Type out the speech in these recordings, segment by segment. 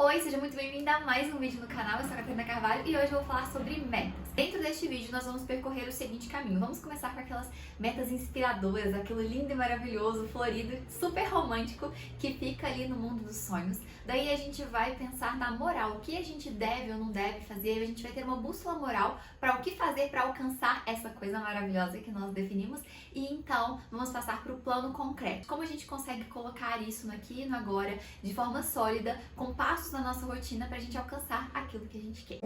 Oi, seja muito bem-vinda a mais um vídeo no canal. Eu sou a Catarina Carvalho e hoje eu vou falar sobre metas. Dentro deste vídeo nós vamos percorrer o seguinte caminho. Vamos começar com aquelas metas inspiradoras, aquilo lindo e maravilhoso, florido, super romântico que fica ali no mundo dos sonhos. Daí a gente vai pensar na moral, o que a gente deve ou não deve fazer. A gente vai ter uma bússola moral para o que fazer para alcançar essa coisa maravilhosa que nós definimos. E então vamos passar para o plano concreto. Como a gente consegue colocar isso no aqui e no agora de forma sólida, com passos na nossa rotina para a gente alcançar aquilo que a gente quer.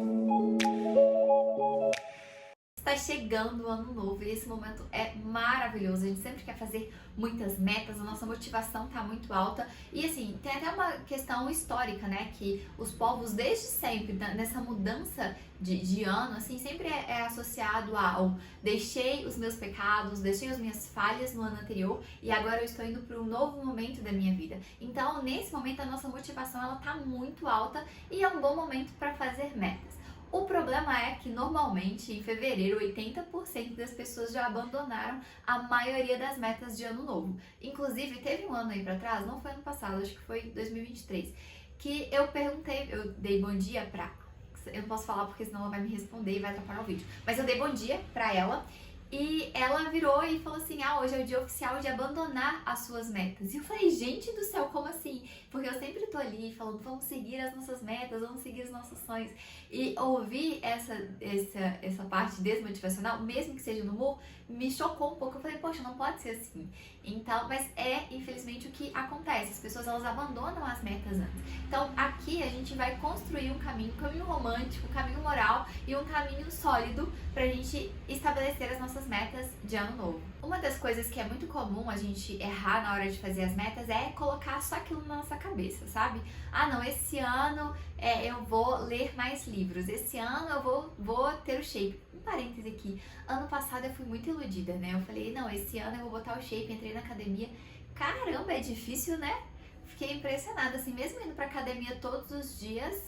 Está chegando o ano novo e esse momento é maravilhoso. A gente sempre quer fazer muitas metas, a nossa motivação está muito alta. E assim, tem até uma questão histórica, né? Que os povos desde sempre, nessa mudança de ano, assim, sempre é associado ao deixei os meus pecados, deixei as minhas falhas no ano anterior e agora eu estou indo para um novo momento da minha vida. Então, nesse momento, a nossa motivação ela tá muito alta e é um bom momento para fazer metas. O problema é que normalmente em fevereiro 80% das pessoas já abandonaram a maioria das metas de ano novo. Inclusive teve um ano aí pra trás, não foi ano passado, acho que foi 2023, que eu perguntei, eu dei bom dia pra... Eu não posso falar porque senão ela vai me responder e vai atrapalhar o vídeo. Mas eu dei bom dia pra ela. E ela virou e falou assim, hoje é o dia oficial de abandonar as suas metas. E eu falei, gente do céu, como assim? Porque eu sempre tô ali falando, vamos seguir as nossas metas, vamos seguir os nossos sonhos. E ouvir essa parte desmotivacional, mesmo que seja no humor, me chocou um pouco. Eu falei, poxa, não pode ser assim. Então, mas infelizmente, o que acontece. As pessoas, elas abandonam as metas antes. Então, aqui a gente vai construir um caminho romântico, um caminho moral e um caminho sólido pra gente estabelecer as nossas metas de ano novo. Uma das coisas que é muito comum a gente errar na hora de fazer as metas é colocar só aquilo na nossa cabeça, sabe? Não, esse ano eu vou ler mais livros, esse ano eu vou ter o shape. Um parêntese aqui, ano passado eu fui muito iludida, né? Eu falei, não, esse ano eu vou botar o shape, entrei na academia. Caramba, é difícil, né? Fiquei impressionada, assim, mesmo indo pra academia todos os dias,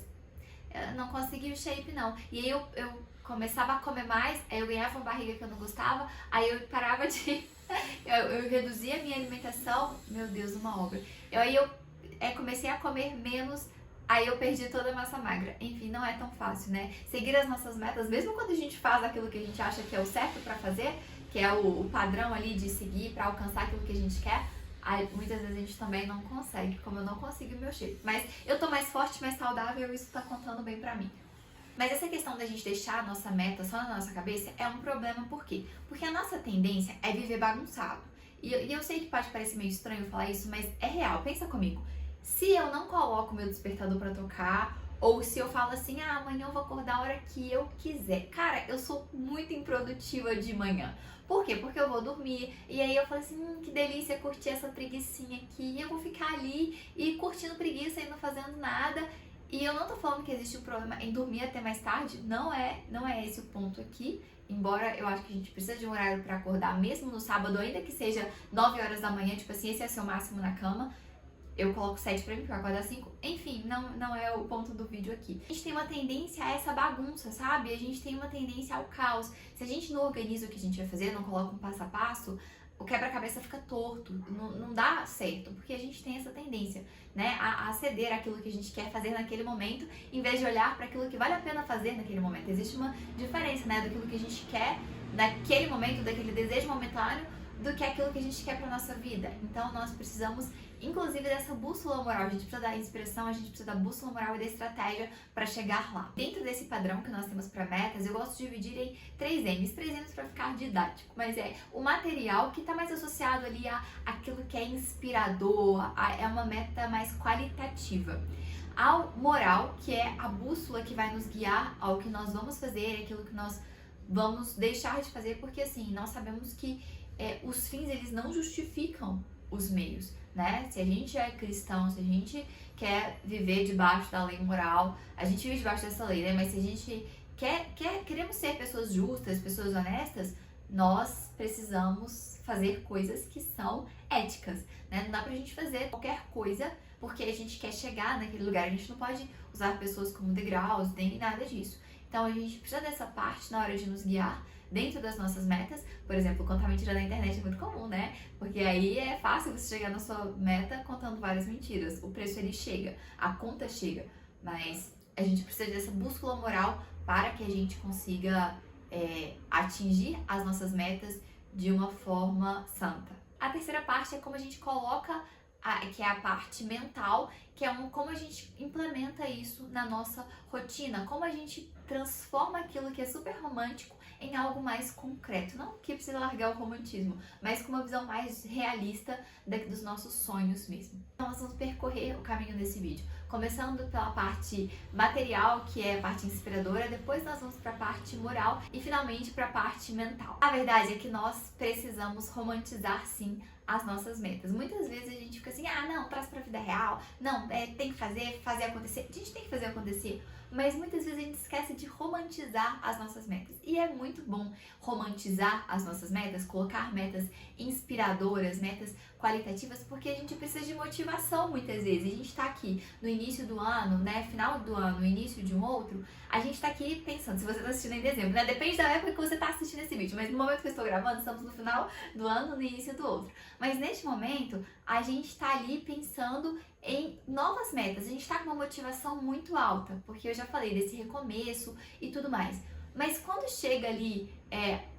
eu não consegui o shape não. E aí eu começava a comer mais, aí eu ganhava uma barriga que eu não gostava, aí eu parava de... eu reduzia a minha alimentação, meu Deus, uma obra. Aí eu comecei a comer menos, aí eu perdi toda a massa magra. Enfim, não é tão fácil, né? Seguir as nossas metas, mesmo quando a gente faz aquilo que a gente acha que é o certo pra fazer, que é o padrão ali de seguir pra alcançar aquilo que a gente quer, aí muitas vezes a gente também não consegue, como eu não consigo o meu shape. Mas eu tô mais forte, mais saudável e isso tá contando bem pra mim. Mas essa questão da gente deixar a nossa meta só na nossa cabeça é um problema, por quê? Porque a nossa tendência é viver bagunçado. E eu sei que pode parecer meio estranho falar isso, mas é real, pensa comigo. Se eu não coloco meu despertador pra tocar, ou se eu falo assim, amanhã eu vou acordar a hora que eu quiser. Cara, eu sou muito improdutiva de manhã. Por quê? Porque eu vou dormir, e aí eu falo assim, que delícia curtir essa preguicinha aqui, e eu vou ficar ali e curtindo preguiça e não fazendo nada. E eu não tô falando que existe um problema em dormir até mais tarde, não é esse o ponto aqui. Embora eu acho que a gente precisa de um horário pra acordar, mesmo no sábado, ainda que seja 9 horas da manhã, tipo assim, esse é o seu máximo na cama. Eu coloco 7 pra mim, pra acordar 5. Enfim, não é o ponto do vídeo aqui. A gente tem uma tendência a essa bagunça, sabe? A gente tem uma tendência ao caos. Se a gente não organiza o que a gente vai fazer, não coloca um passo a passo, o quebra-cabeça fica torto, não dá certo, porque a gente tem essa tendência, né, a ceder aquilo que a gente quer fazer naquele momento, em vez de olhar para aquilo que vale a pena fazer naquele momento. Existe uma diferença, né, daquilo que a gente quer naquele momento, daquele desejo momentâneo, do que aquilo que a gente quer para nossa vida. Então nós precisamos, inclusive, dessa bússola moral. A gente precisa da inspiração, a gente precisa da bússola moral e da estratégia para chegar lá. Dentro desse padrão que nós temos para metas, eu gosto de dividir em 3 M's. 3 M's para ficar didático, mas é o material que está mais associado ali àquilo que é inspirador, é uma meta mais qualitativa. Ao moral, que é a bússola que vai nos guiar ao que nós vamos fazer, aquilo que nós vamos deixar de fazer, porque assim, nós sabemos que os fins, eles não justificam os meios, né? Se a gente é cristão, se a gente quer viver debaixo da lei moral, a gente vive debaixo dessa lei, né? Mas se a gente queremos ser pessoas justas, pessoas honestas, nós precisamos fazer coisas que são éticas, né? Não dá pra gente fazer qualquer coisa porque a gente quer chegar naquele lugar. A gente não pode usar pessoas como degraus, nem nada disso. Então a gente precisa dessa parte na hora de nos guiar dentro das nossas metas. Por exemplo, contar mentira na internet é muito comum, né? Porque aí é fácil você chegar na sua meta contando várias mentiras. O preço ele chega, a conta chega. mas a gente precisa dessa bússola moral para que a gente consiga atingir as nossas metas de uma forma santa. A terceira parte é como a gente coloca, que é a parte mental, que é como a gente implementa isso na nossa rotina, como a gente transforma aquilo que é super romântico em algo mais concreto. Não que precisa largar o romantismo, mas com uma visão mais realista dos nossos sonhos mesmo. Então nós vamos percorrer o caminho desse vídeo, começando pela parte material, que é a parte inspiradora, depois nós vamos para a parte moral e finalmente para a parte mental. A verdade é que nós precisamos romantizar sim as nossas metas. Muitas vezes a gente fica assim, não, traz pra vida real, não, tem que fazer acontecer. A gente tem que fazer acontecer, mas muitas vezes a gente esquece de romantizar as nossas metas. E é muito bom romantizar as nossas metas, colocar metas inspiradoras, metas qualitativas, porque a gente precisa de motivação muitas vezes. A gente tá aqui no início do ano, né, final do ano, início de um outro, a gente tá aqui pensando, se você tá assistindo em dezembro, né, depende da época que você tá assistindo esse vídeo, mas no momento que eu estou gravando, estamos no final do ano, no início do outro. Mas neste momento, a gente tá ali pensando em novas metas, a gente tá com uma motivação muito alta, porque eu já falei desse recomeço e tudo mais. Mas quando chega ali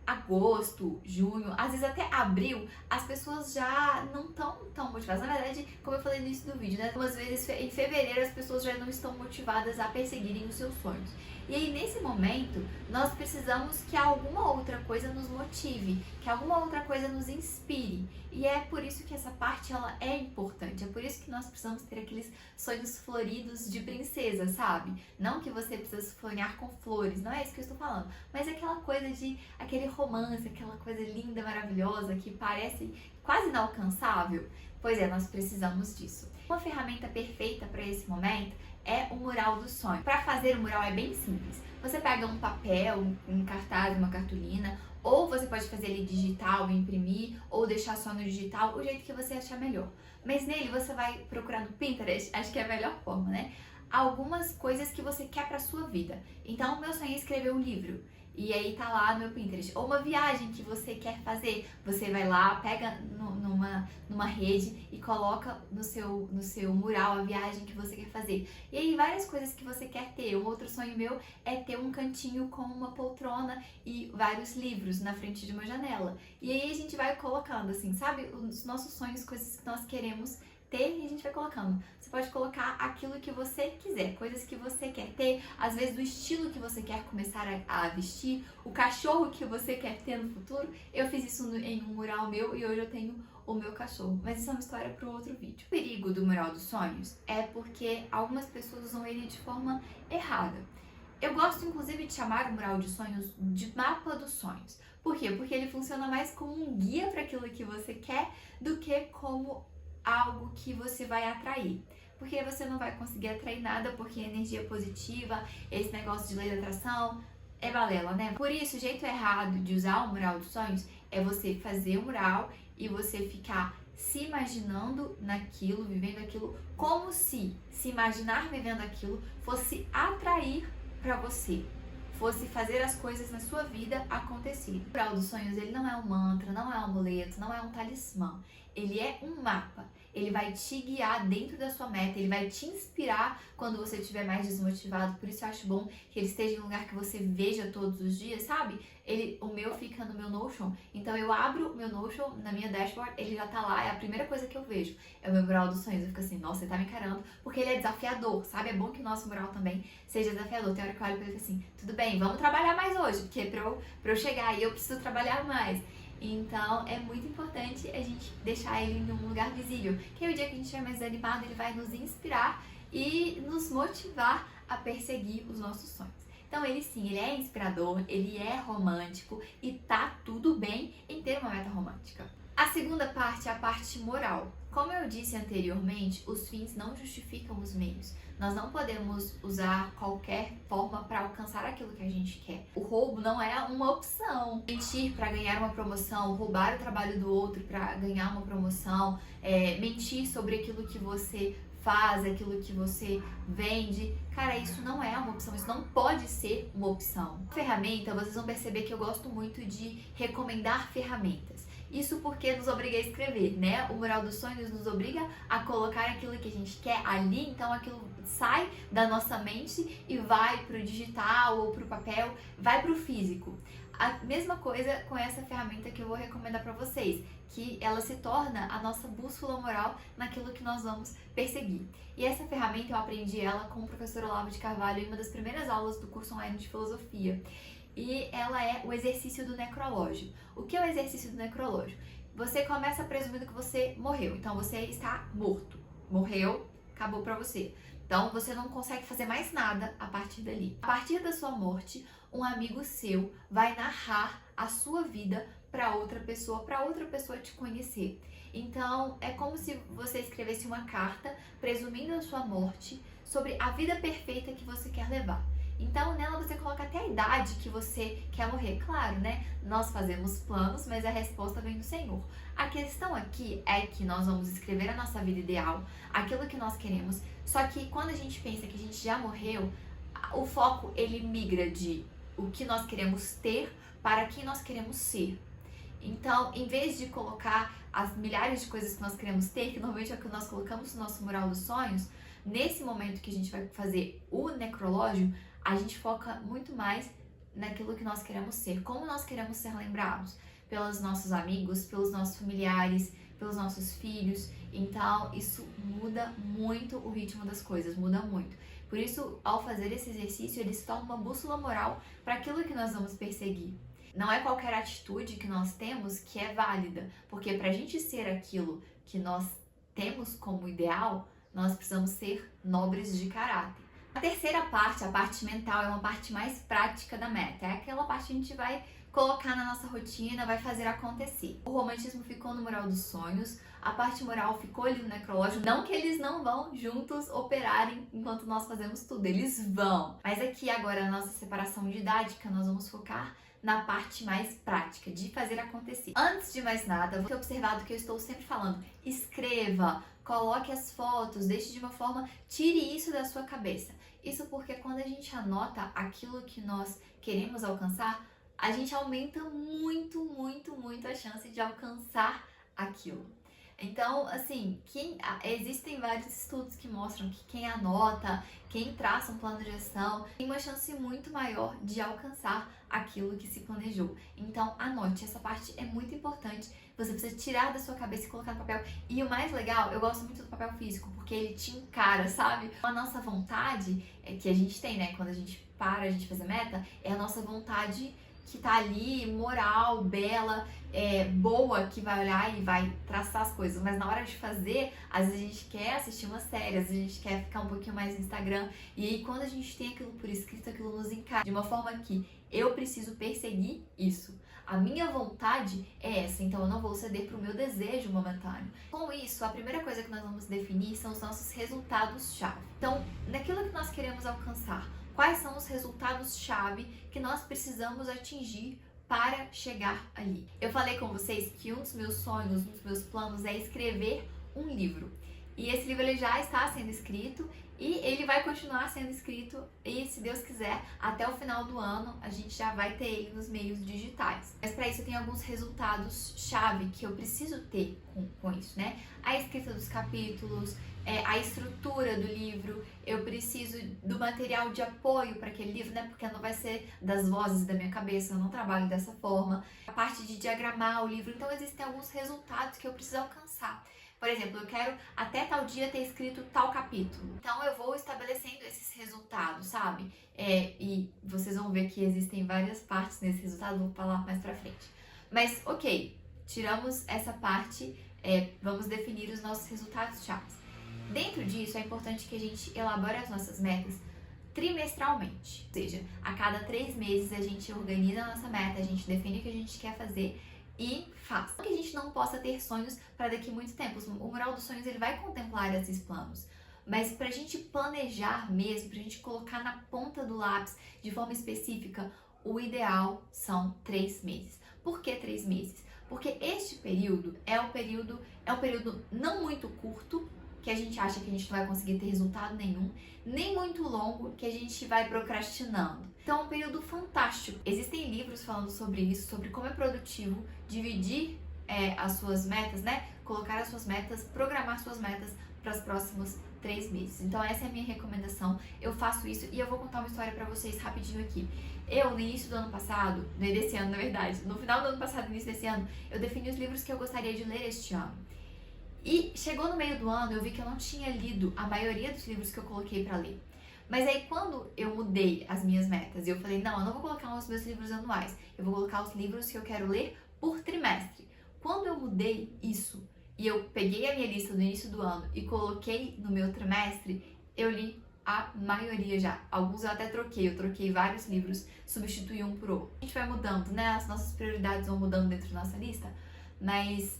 agosto, junho, às vezes até abril, as pessoas já não estão tão motivadas. Na verdade, como eu falei no início do vídeo, né? Algumas vezes em fevereiro as pessoas já não estão motivadas a perseguirem os seus sonhos. E aí, nesse momento, nós precisamos que alguma outra coisa nos motive, que alguma outra coisa nos inspire. E é por isso que essa parte ela é importante. É por isso que nós precisamos ter aqueles sonhos floridos de princesa, sabe? Não que você precisa sonhar com flores, não é isso que eu estou falando. Mas aquela coisa de aquele romance, aquela coisa linda, maravilhosa, que parece quase inalcançável. Pois é, nós precisamos disso. Uma ferramenta perfeita para esse momento é o mural do sonho. Para fazer o mural é bem simples. Você pega um papel, um cartaz, uma cartolina, ou você pode fazer ele digital, imprimir, ou deixar só no digital, o jeito que você achar melhor. Mas nele você vai procurar no Pinterest, acho que é a melhor forma, né? Algumas coisas que você quer para sua vida. Então, o meu sonho é escrever um livro. E aí tá lá no meu Pinterest. Ou uma viagem que você quer fazer. Você vai lá, pega numa rede e coloca no seu mural a viagem que você quer fazer. E aí várias coisas que você quer ter. Um outro sonho meu é ter um cantinho com uma poltrona e vários livros na frente de uma janela. E aí a gente vai colocando assim, sabe? Os nossos sonhos, coisas que nós queremos ter, e a gente vai colocando. Você pode colocar aquilo que você quiser, coisas que você quer ter, às vezes do estilo que você quer começar a vestir, o cachorro que você quer ter no futuro. Eu fiz isso em um mural meu e hoje eu tenho o meu cachorro, mas isso é uma história para outro vídeo. O perigo do mural dos sonhos é porque algumas pessoas usam ele de forma errada. Eu gosto inclusive de chamar o mural de sonhos de mapa dos sonhos. Por quê? Porque ele funciona mais como um guia para aquilo que você quer do que como algo que você vai atrair. Porque você não vai conseguir atrair nada, porque energia positiva, esse negócio de lei da atração, é balela, né? Por isso, o jeito errado de usar o mural dos sonhos é você fazer o mural e você ficar se imaginando naquilo, vivendo aquilo, como se imaginar vivendo aquilo fosse atrair para você, fosse fazer as coisas na sua vida acontecerem. O mural dos sonhos, ele não é um mantra, não é um amuleto, não é um talismã. Ele é um mapa. Ele vai te guiar dentro da sua meta, ele vai te inspirar quando você estiver mais desmotivado. Por isso eu acho bom que ele esteja em um lugar que você veja todos os dias, sabe? O meu fica no meu Notion, então eu abro o meu Notion na minha dashboard, ele já tá lá, é a primeira coisa que eu vejo. É o meu mural dos sonhos, eu fico assim, nossa, ele tá me encarando, porque ele é desafiador, sabe? É bom que o nosso mural também seja desafiador. Tem hora que eu olho pra ele e fico assim, tudo bem, vamos trabalhar mais hoje, porque pra eu chegar aí eu preciso trabalhar mais. Então é muito importante a gente deixar ele em um lugar visível, que aí o dia que a gente estiver mais animado, ele vai nos inspirar e nos motivar a perseguir os nossos sonhos. Então ele sim, ele é inspirador, ele é romântico e tá tudo bem em ter uma meta romântica. A segunda parte é a parte moral. Como eu disse anteriormente, os fins não justificam os meios. Nós não podemos usar qualquer forma para alcançar aquilo que a gente quer. O roubo não é uma opção. Mentir para ganhar uma promoção, roubar o trabalho do outro para ganhar uma promoção, mentir sobre aquilo que você faz, aquilo que você vende. Cara, isso não é uma opção, isso não pode ser uma opção. Ferramenta, vocês vão perceber que eu gosto muito de recomendar ferramentas. Isso porque nos obriga a escrever, né? O mural dos sonhos nos obriga a colocar aquilo que a gente quer ali, então aquilo sai da nossa mente e vai pro digital ou pro papel, vai pro físico. A mesma coisa com essa ferramenta que eu vou recomendar para vocês, que ela se torna a nossa bússola moral naquilo que nós vamos perseguir. E essa ferramenta eu aprendi ela com o professor Olavo de Carvalho em uma das primeiras aulas do curso online de filosofia. E ela é o exercício do necrológio. O que é o exercício do necrológio? Você começa presumindo que você morreu, então você está morto. Morreu, acabou para você. Então você não consegue fazer mais nada a partir dali. A partir da sua morte, um amigo seu vai narrar a sua vida para outra pessoa te conhecer. Então é como se você escrevesse uma carta presumindo a sua morte sobre a vida perfeita que você quer levar. Então nela você coloca até a idade que você quer morrer. Claro, né? Nós fazemos planos, mas a resposta vem do Senhor. A questão aqui é que nós vamos escrever a nossa vida ideal, aquilo que nós queremos, só que quando a gente pensa que a gente já morreu, o foco ele migra de o que nós queremos ter para quem nós queremos ser. Então, em vez de colocar as milhares de coisas que nós queremos ter, que normalmente é o que nós colocamos no nosso mural dos sonhos, nesse momento que a gente vai fazer o necrológio, a gente foca muito mais naquilo que nós queremos ser, como nós queremos ser lembrados, pelos nossos amigos, pelos nossos familiares, pelos nossos filhos. Então, isso muda muito o ritmo das coisas, muda muito. Por isso, ao fazer esse exercício, ele se torna uma bússola moral para aquilo que nós vamos perseguir. Não é qualquer atitude que nós temos que é válida, porque para a gente ser aquilo que nós temos como ideal, nós precisamos ser nobres de caráter. A terceira parte, a parte mental, é uma parte mais prática da meta. É aquela parte que a gente vai colocar na nossa rotina, vai fazer acontecer. O romantismo ficou no mural dos sonhos, a parte moral ficou ali no necrológio. Não que eles não vão juntos operarem enquanto nós fazemos tudo, eles vão. Mas aqui agora, a nossa separação didática, nós vamos focar na parte mais prática, de fazer acontecer. Antes de mais nada, vou ter observado que eu estou sempre falando, escreva, coloque as fotos, deixe de uma forma, tire isso da sua cabeça. Isso porque quando a gente anota aquilo que nós queremos alcançar, a gente aumenta muito a chance de alcançar aquilo. Então, assim, existem vários estudos que mostram que quem anota, quem traça um plano de ação, tem uma chance muito maior de alcançar aquilo que se planejou. Então, anote, essa parte é muito importante. Você precisa tirar da sua cabeça e colocar no papel. E o mais legal, eu gosto muito do papel físico, porque ele te encara, sabe? A nossa vontade, que a gente tem, né? Quando a gente para, a gente fazer meta, é a nossa vontade que tá ali, moral, bela, boa, que vai olhar e vai traçar as coisas. Mas na hora de fazer, às vezes a gente quer assistir uma série, às vezes a gente quer ficar um pouquinho mais no Instagram. E aí quando a gente tem aquilo por escrito, aquilo nos encara de uma forma que eu preciso perseguir isso. A minha vontade é essa, então eu não vou ceder pro meu desejo momentâneo. Com isso, a primeira coisa que nós vamos definir são os nossos resultados-chave. Então, naquilo que nós queremos alcançar, quais são os resultados-chave que nós precisamos atingir para chegar ali? Eu falei com vocês que um dos meus sonhos, um dos meus planos é escrever um livro. E esse livro ele já está sendo escrito e ele vai continuar sendo escrito e, se Deus quiser, até o final do ano a gente já vai ter ele nos meios digitais. Mas para isso eu tenho alguns resultados-chave que eu preciso ter com isso, né? A escrita dos capítulos, a estrutura do livro, eu preciso do material de apoio para aquele livro, né? Porque não vai ser das vozes da minha cabeça, eu não trabalho dessa forma. A parte de diagramar o livro, então existem alguns resultados que eu preciso alcançar. Por exemplo, eu quero até tal dia ter escrito tal capítulo. Então eu vou estabelecendo esses resultados, sabe? E vocês vão ver que existem várias partes nesse resultado, vou falar mais pra frente. Mas ok, tiramos essa parte, vamos definir os nossos resultados-chave. Dentro disso, é importante que a gente elabore as nossas metas trimestralmente. Ou seja, a cada 3 meses a gente organiza a nossa meta, a gente define o que a gente quer fazer e faz. Não que a gente não possa ter sonhos para daqui a muito tempo. O mural dos sonhos ele vai contemplar esses planos. Mas para a gente planejar mesmo, para a gente colocar na ponta do lápis de forma específica, o ideal são 3 meses. Por que 3 meses? Porque este período é um período não muito curto, que a gente acha que a gente não vai conseguir ter resultado nenhum, nem muito longo, que a gente vai procrastinando. Então é um período fantástico. Existem livros falando sobre isso, sobre como é produtivo dividir as suas metas, né? Colocar as suas metas, programar suas metas para os próximos 3 meses. Então essa é a minha recomendação. Eu faço isso e eu vou contar uma história para vocês rapidinho aqui. Eu, no início do ano passado, desse ano na verdade, no final do ano passado, no início desse ano, eu defini os livros que eu gostaria de ler este ano. E chegou no meio do ano, eu vi que eu não tinha lido a maioria dos livros que eu coloquei para ler. Mas aí quando eu mudei as minhas metas, eu falei, não, eu não vou colocar os meus livros anuais, eu vou colocar os livros que eu quero ler por trimestre. Quando eu mudei isso e eu peguei a minha lista do início do ano e coloquei no meu trimestre, eu li a maioria já. Alguns eu até troquei, eu troquei vários livros, substituí um por outro. A gente vai mudando, né? As nossas prioridades vão mudando dentro da nossa lista, mas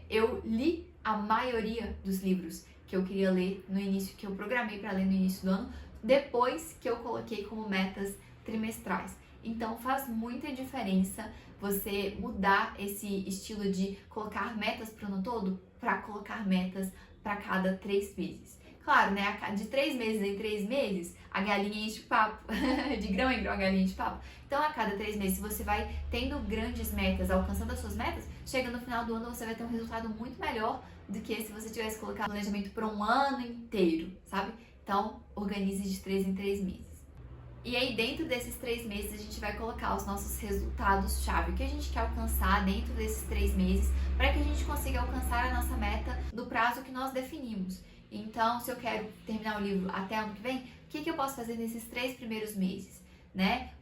eu li a maioria dos livros que eu queria ler no início, que eu programei para ler no início do ano, depois que eu coloquei como metas trimestrais. Então faz muita diferença você mudar esse estilo de colocar metas para o ano todo para colocar metas para cada 3 meses. Claro, né? De 3 meses em 3 meses, a galinha enche o papo. De grão em grão, a galinha enche o papo. Então, a cada 3 meses, você vai tendo grandes metas, alcançando as suas metas, chega no final do ano, você vai ter um resultado muito melhor do que se você tivesse colocado planejamento para um ano inteiro, sabe? Então, organize de 3 em 3 meses. E aí, dentro desses 3 meses, a gente vai colocar os nossos resultados-chave, o que a gente quer alcançar dentro desses 3 meses, para que a gente consiga alcançar a nossa meta do prazo que nós definimos. Então, se eu quero terminar o livro até ano que vem, o que eu posso fazer nesses 3 primeiros meses, né?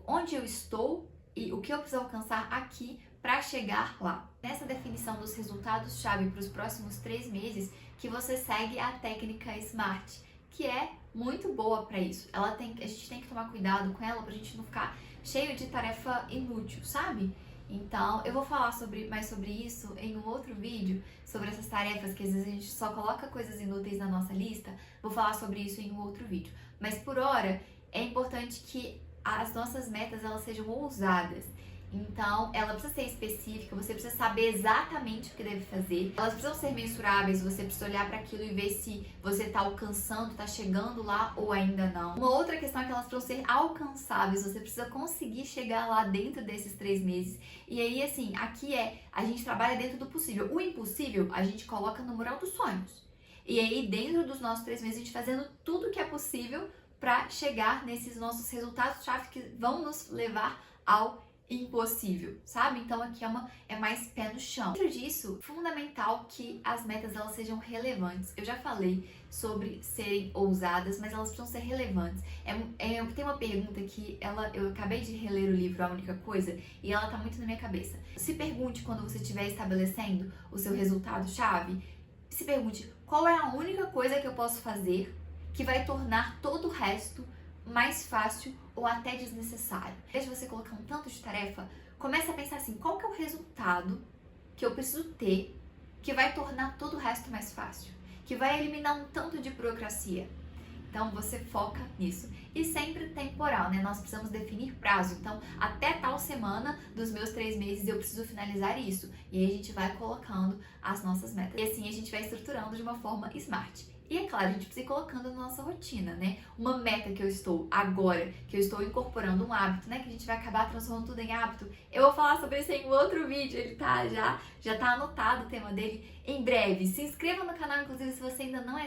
Onde eu estou e o que eu preciso alcançar aqui para chegar lá. Nessa definição dos resultados-chave para os próximos 3 meses, que você segue a técnica SMART, que é muito boa para isso. A gente tem que tomar cuidado com ela para a gente não ficar cheio de tarefa inútil, sabe? Então, eu vou falar mais sobre isso em um outro vídeo, sobre essas tarefas que às vezes a gente só coloca coisas inúteis na nossa lista. Vou falar sobre isso em um outro vídeo. Mas por hora, é importante que as nossas metas elas sejam ousadas. Então, ela precisa ser específica, você precisa saber exatamente o que deve fazer. Elas precisam ser mensuráveis, você precisa olhar para aquilo e ver se você está alcançando, está chegando lá ou ainda não. Uma outra questão é que elas precisam ser alcançáveis, você precisa conseguir chegar lá dentro desses 3 meses. E aí, assim, aqui a gente trabalha dentro do possível. O impossível, a gente coloca no mural dos sonhos. E aí, dentro dos nossos 3 meses, a gente fazendo tudo que é possível para chegar nesses nossos resultados-chave que vão nos levar ao impossível, sabe? Então aqui é mais pé no chão. Dentro disso, fundamental que as metas elas sejam relevantes. Eu já falei sobre serem ousadas, mas elas precisam ser relevantes. Tem uma pergunta que eu acabei de reler o livro A Única Coisa e ela tá muito na minha cabeça. Se pergunte quando você estiver estabelecendo o seu resultado-chave, se pergunte qual é a única coisa que eu posso fazer que vai tornar todo o resto mais fácil ou até desnecessário. Ao invés de você colocar um tanto de tarefa, comece a pensar assim, qual que é o resultado que eu preciso ter que vai tornar todo o resto mais fácil, que vai eliminar um tanto de burocracia. Então você foca nisso. E sempre temporal, né? Nós precisamos definir prazo. Então, até tal semana dos meus 3 meses eu preciso finalizar isso. E aí a gente vai colocando as nossas metas. E assim a gente vai estruturando de uma forma smart. E é claro, a gente precisa ir colocando na nossa rotina, né? Uma meta que eu estou agora, que eu estou incorporando um hábito, né? Que a gente vai acabar transformando tudo em hábito. Eu vou falar sobre isso em um outro vídeo, ele tá já tá anotado o tema dele em breve. Se inscreva no canal, inclusive se você ainda não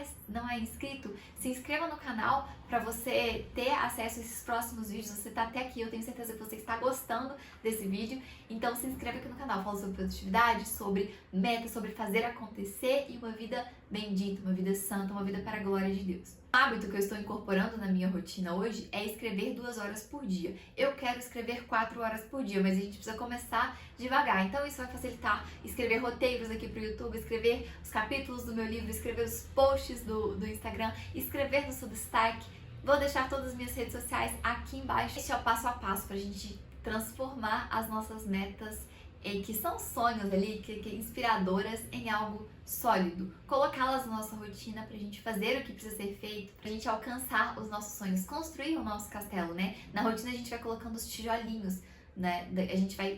é inscrito, se inscreva no canal para você ter acesso a esses próximos vídeos. Você tá até aqui, eu tenho certeza que você está gostando desse vídeo. Então se inscreva aqui no canal, eu falo sobre produtividade, sobre metas, sobre fazer acontecer e uma vida bendita, uma vida santa, uma vida para a glória de Deus. O hábito que eu estou incorporando na minha rotina hoje é escrever 2 horas por dia. Eu quero escrever 4 horas por dia, mas a gente precisa começar devagar. Então isso vai facilitar escrever roteiros aqui para o YouTube, escrever os capítulos do meu livro, escrever os posts do Instagram, escrever no Substack. Vou deixar todas as minhas redes sociais aqui embaixo. Este é o passo a passo para a gente transformar as nossas metas, que são sonhos ali, que inspiradoras, em algo sólido. Colocá-las na nossa rotina pra gente fazer o que precisa ser feito, pra gente alcançar os nossos sonhos, construir o nosso castelo, né? Na rotina a gente vai colocando os tijolinhos, né?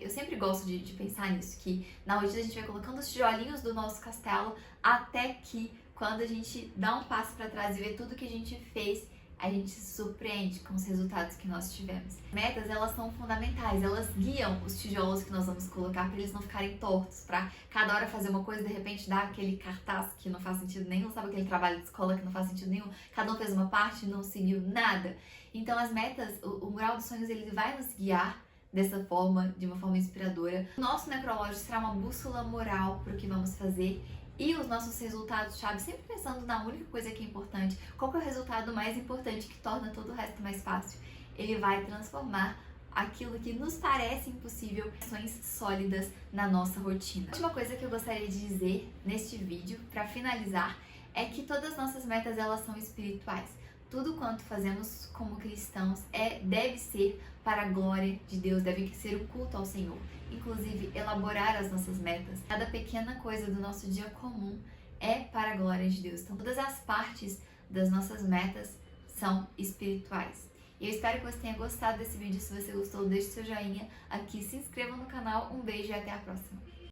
Eu sempre gosto de pensar nisso, que na rotina a gente vai colocando os tijolinhos do nosso castelo até que quando a gente dá um passo pra trás e vê tudo que a gente fez, a gente se surpreende com os resultados que nós tivemos. Metas, elas são fundamentais, elas guiam os tijolos que nós vamos colocar para eles não ficarem tortos, para cada hora fazer uma coisa e de repente dar aquele cartaz que não faz sentido nenhum, sabe aquele trabalho de escola que não faz sentido nenhum, cada um fez uma parte e não seguiu nada. Então as metas, o mural dos sonhos, ele vai nos guiar dessa forma, de uma forma inspiradora. O nosso necrológio será uma bússola moral para o que vamos fazer. E os nossos resultados-chave, sempre pensando na única coisa que é importante, qual que é o resultado mais importante que torna todo o resto mais fácil? Ele vai transformar aquilo que nos parece impossível em ações sólidas na nossa rotina. A última coisa que eu gostaria de dizer neste vídeo, para finalizar, é que todas as nossas metas, elas são espirituais. Tudo quanto fazemos como cristãos deve ser para a glória de Deus, deve ser o culto ao Senhor. Inclusive, elaborar as nossas metas. Cada pequena coisa do nosso dia comum é para a glória de Deus. Então, todas as partes das nossas metas são espirituais. E eu espero que você tenha gostado desse vídeo. Se você gostou, deixe seu joinha aqui, se inscreva no canal. Um beijo e até a próxima.